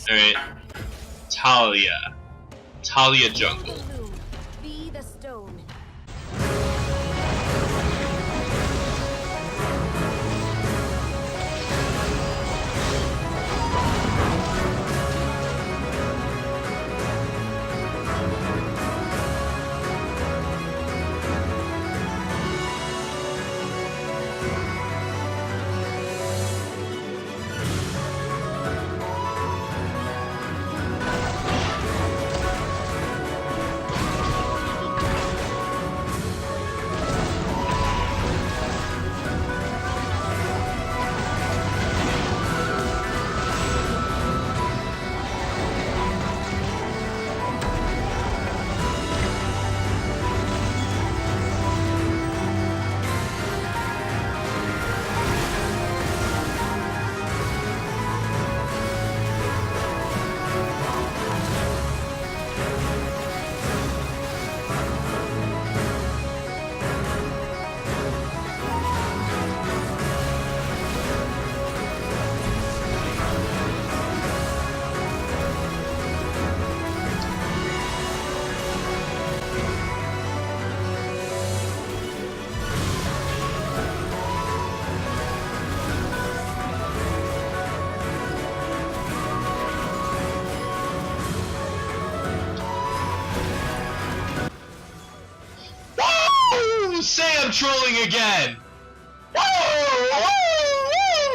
Alright. Taliyah. Taliyah jungle. Be the stone. Woo! Say I'm trolling again! Woo!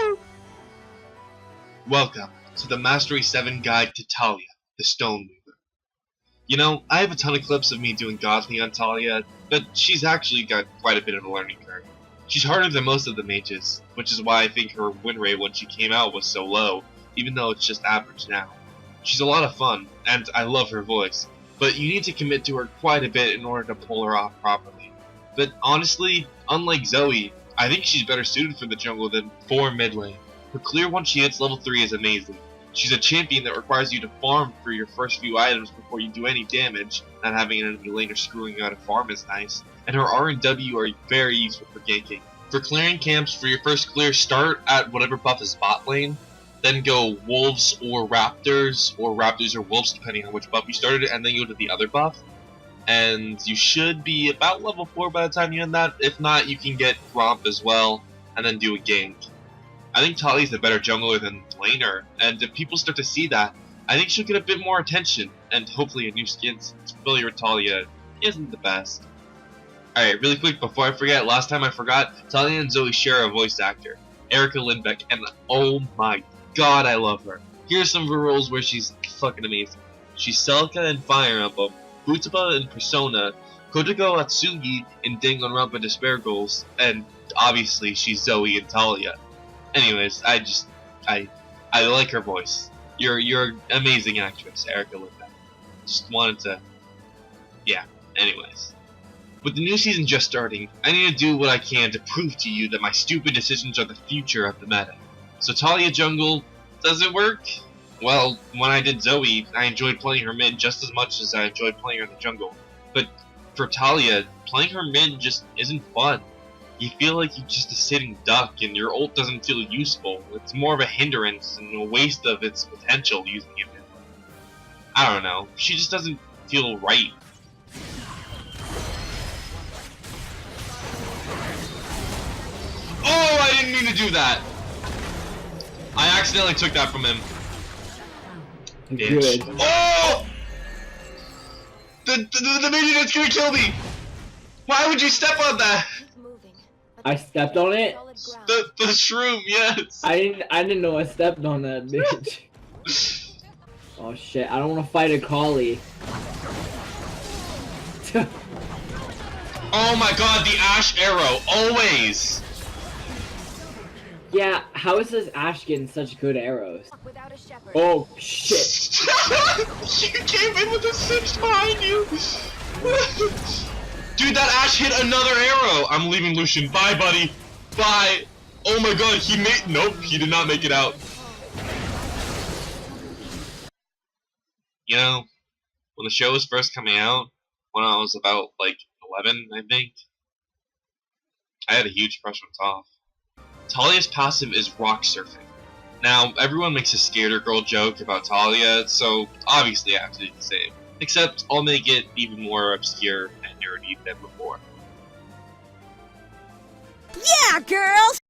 Woo! Welcome to the Mastery 7 Guide to Taliyah, the Stoneweaver. You know, I have a ton of clips of me doing godly on Taliyah, but she's actually got quite a bit of a learning curve. She's harder than most of the mages, which is why I think her win rate when she came out was so low, even though it's just average now. She's a lot of fun, and I love her voice, but you need to commit to her quite a bit in order to pull her off properly. But honestly, unlike Zoe, I think she's better suited for the jungle than for mid lane. Her clear once she hits level 3 is amazing. She's a champion that requires you to farm for your first few items before you do any damage. Not having an enemy laner screwing you out of farm is nice. And her R and W are very useful for ganking. For clearing camps, for your first clear, start at whatever buff is bot lane. Then go wolves or raptors or wolves depending on which buff you started, and then go to the other buff. And you should be about level 4 by the time you end that. If not, you can get Gromp as well, and then do a gank. I think Taliyah's a better jungler than laner, and if people start to see that, I think she'll get a bit more attention, and hopefully a new skin, since familiar with Taliyah isn't the best. Alright, really quick before I forget, last time I forgot, Taliyah and Zoe share a voice actor, Blaik-Elizabeth, and oh my god, I love her. Here's some of her roles where she's fucking amazing. She's Celica in Fire Emblem, Futaba in Persona, Kotoko Atsugi in Danganronpa Despair Goals, and obviously she's Zoe in Taliyah. Anyways, I like her voice. You're an amazing actress, Blaik-Elizabeth. Just wanted to, yeah. Anyways, with the new season just starting, I need to do what I can to prove to you that my stupid decisions are the future of the meta. So Taliyah jungle, does it work? Well, when I did Zoe, I enjoyed playing her mid just as much as I enjoyed playing her in the jungle. But for Taliyah, playing her mid just isn't fun. You feel like you're just a sitting duck, and your ult doesn't feel useful. It's more of a hindrance and a waste of its potential using it. I don't know. She just doesn't feel right. Oh, I didn't mean to do that. I accidentally took that from him. Good. Oh! The minion's gonna kill me. Why would you step on that? I stepped on it? The shroom, yes. I didn't know I stepped on that bitch. Oh shit, I don't wanna fight a collie. Oh my god, the Ash arrow, always. Yeah, how is this Ash getting such good arrows? Oh shit. You came in with a cinch behind you. Dude, that Ash hit another arrow! I'm leaving Lucian. Bye, buddy. Bye. Oh my god, he made... Nope, he did not make it out. You know, when the show was first coming out, when I was about, like, 11, I think, I had a huge crush on Toph. Taliyah's passive is rock surfing. Now, everyone makes a skater girl joke about Taliyah, so obviously I have to do the same. Except I'll make it even more obscure and nerdy than before. Yeah, girls!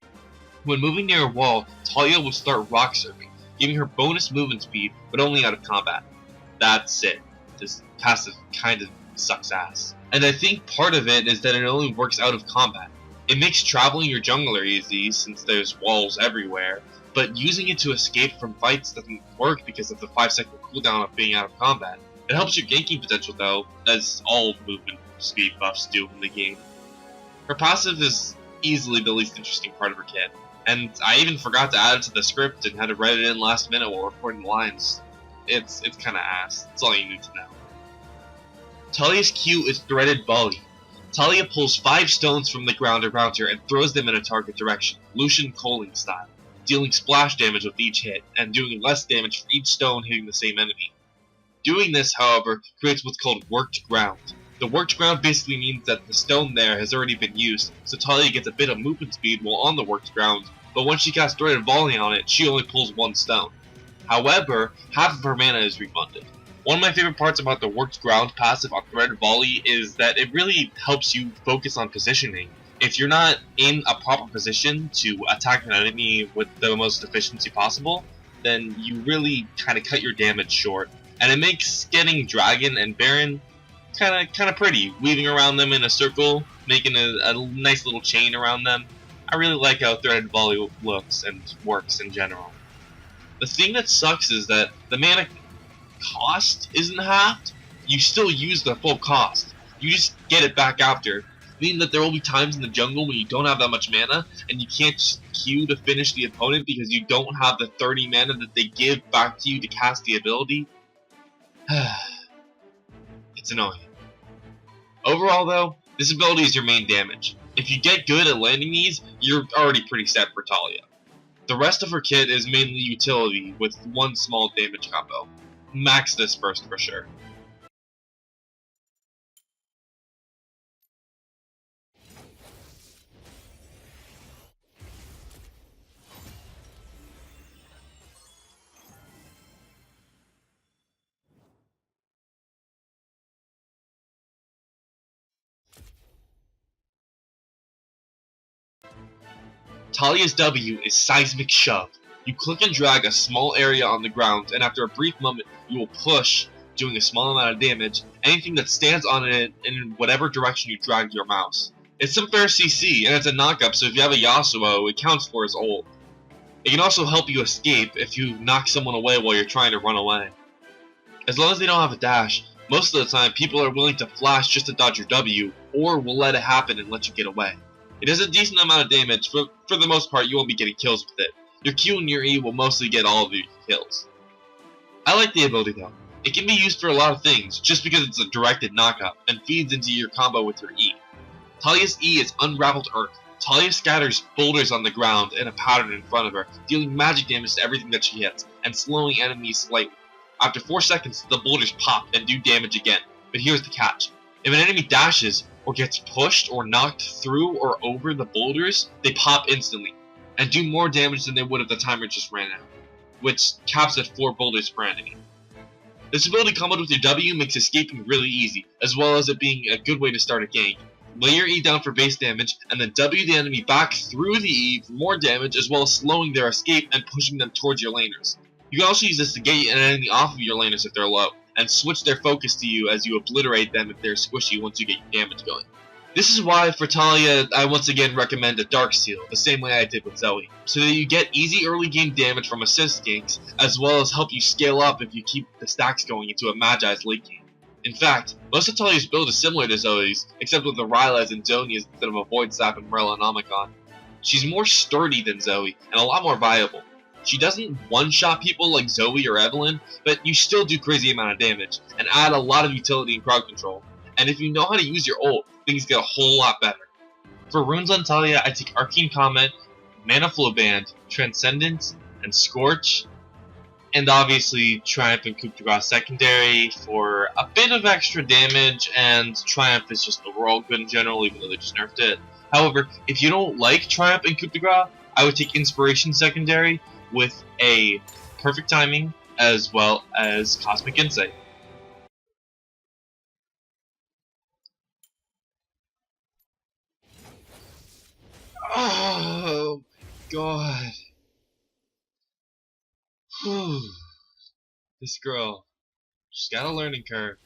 When moving near a wall, Taliyah will start rock surfing, giving her bonus movement speed, but only out of combat. That's it. This passive kind of sucks ass. And I think part of it is that it only works out of combat. It makes traveling your jungler easy, since there's walls everywhere, but using it to escape from fights doesn't work because of the 5-second cooldown of being out of combat. It helps your ganking potential though, as all movement speed buffs do in the game. Her passive is easily the least interesting part of her kit, and I even forgot to add it to the script and had to write it in last minute while recording the lines. It's kinda ass. That's all you need to know. Taliyah's Q is Threaded Volley. Taliyah pulls 5 stones from the ground around her and throws them in a target direction, Lucian Coling style, dealing splash damage with each hit, and doing less damage for each stone hitting the same enemy. Doing this, however, creates what's called Worked Ground. The Worked Ground basically means that the stone there has already been used, so Taliyah gets a bit of movement speed while on the Worked Ground, but when she casts Threaded Volley on it, she only pulls 1 stone. However, half of her mana is refunded. One of my favorite parts about the Worked Ground passive on Threaded Volley is that it really helps you focus on positioning. If you're not in a proper position to attack an enemy with the most efficiency possible, then you really kind of cut your damage short. And it makes getting Dragon and Baron kind of pretty, weaving around them in a circle, making a nice little chain around them. I really like how Threaded Volley looks and works in general. The thing that sucks is that the mana cost isn't halved. You still use the full cost. You just get it back after. Meaning that there will be times in the jungle when you don't have that much mana and you can't just Q to finish the opponent because you don't have the 30 mana that they give back to you to cast the ability. It's annoying. Overall though, this ability is your main damage. If you get good at landing these, you're already pretty set for Taliyah. The rest of her kit is mainly utility with 1 small damage combo. Max this first for sure. Taliyah's W is Seismic Shove. You click and drag a small area on the ground, and after a brief moment, you will push, doing a small amount of damage, anything that stands on it in whatever direction you drag your mouse. It's some fair CC, and it's a knockup, so if you have a Yasuo, it counts for as ult. It can also help you escape if you knock someone away while you're trying to run away. As long as they don't have a dash, most of the time people are willing to flash just to dodge your W, or will let it happen and let you get away. It does a decent amount of damage, but for the most part you won't be getting kills with it. Your Q and your E will mostly get all of your kills. I like the ability though. It can be used for a lot of things, just because it's a directed knockup, and feeds into your combo with your E. Taliyah's E is Unraveled Earth. Taliyah scatters boulders on the ground in a pattern in front of her, dealing magic damage to everything that she hits, and slowing enemies slightly. After 4 seconds, the boulders pop and do damage again, but here's the catch. If an enemy dashes, or gets pushed or knocked through or over the boulders, they pop instantly, and do more damage than they would if the timer just ran out, which caps at 4 boulders per enemy. This ability comboed with your W makes escaping really easy, as well as it being a good way to start a gank. Lay your E down for base damage, and then W the enemy back through the E for more damage, as well as slowing their escape and pushing them towards your laners. You can also use this to get an enemy off of your laners if they're low, and switch their focus to you as you obliterate them if they're squishy once you get your damage going. This is why for Taliyah I once again recommend a Darksteel, the same way I did with Zoe, so that you get easy early game damage from assist ganks, as well as help you scale up if you keep the stacks going into a Magi's late game. In fact, most of Taliyah's build is similar to Zoe's, except with the Rylai's and Zhonya's instead of a Void Sap and Morellonomicon. She's more sturdy than Zoe, and a lot more viable. She doesn't one-shot people like Zoe or Evelynn, but you still do crazy amount of damage, and add a lot of utility and crowd control. And if you know how to use your ult, things get a whole lot better. For runes on Taliyah, I take Arcane Comment, Mana Flow Band, Transcendence, and Scorch, and obviously Triumph and Coup de Grace secondary for a bit of extra damage, and Triumph is just overall good in general, even though they just nerfed it. However, if you don't like Triumph and Coup de Grace, I would take Inspiration secondary, with a perfect timing as well as cosmic insight. Oh my god. Whew. This girl, she's got a learning curve.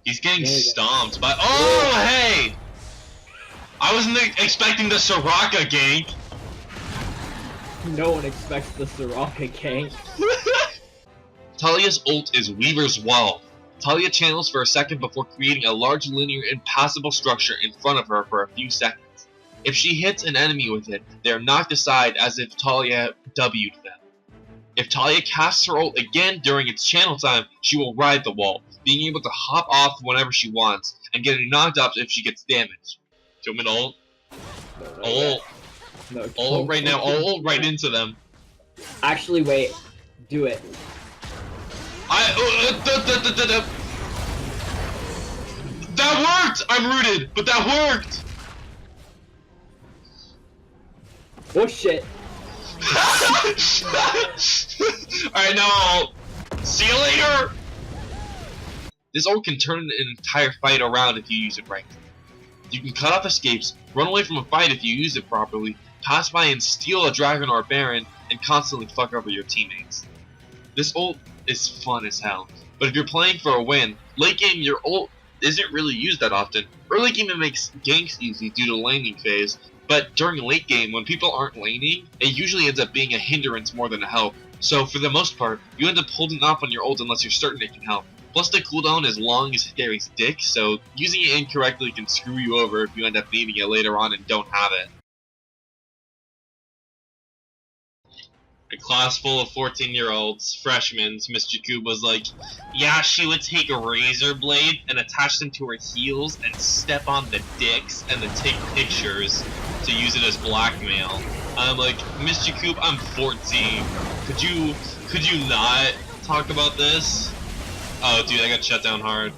He's getting stomped by. Oh, hey! I wasn't expecting the Soraka gank. No one expects the Soraka gank. Taliyah's ult is Weaver's Wall. Taliyah channels for a second before creating a large linear impassable structure in front of her for a few seconds. If she hits an enemy with it, they are knocked aside as if Taliyah W'd them. If Taliyah casts her ult again during its channel time, she will ride the wall, being able to hop off whenever she wants, and getting knocked up if she gets damaged. Do you want me to ult? Ult. No, Ult right now, ult right into them. Actually, wait. Do it. That worked! I'm rooted, but that worked! Oh shit. Alright, now ult. See you later! This ult can turn an entire fight around if you use it right. You can cut off escapes, run away from a fight if you use it properly, pass by and steal a dragon or a baron, and constantly fuck over your teammates. This ult is fun as hell, but if you're playing for a win, late game your ult isn't really used that often. Early game it makes ganks easy due to laning phase, but during late game when people aren't laning, it usually ends up being a hindrance more than a help. So for the most part, you end up holding off on your ult unless you're certain it can help. Plus the cooldown is long as Harry's dick, so using it incorrectly can screw you over if you end up needing it later on and don't have it. A class full of 14-year-olds, freshmen, Miss Jacob was like, yeah, she would take a razor blade and attach them to her heels and step on the dicks and then take pictures to use it as blackmail. I'm like, Miss Jacob, I'm 14. Could you not talk about this? Oh, dude, I got shut down hard.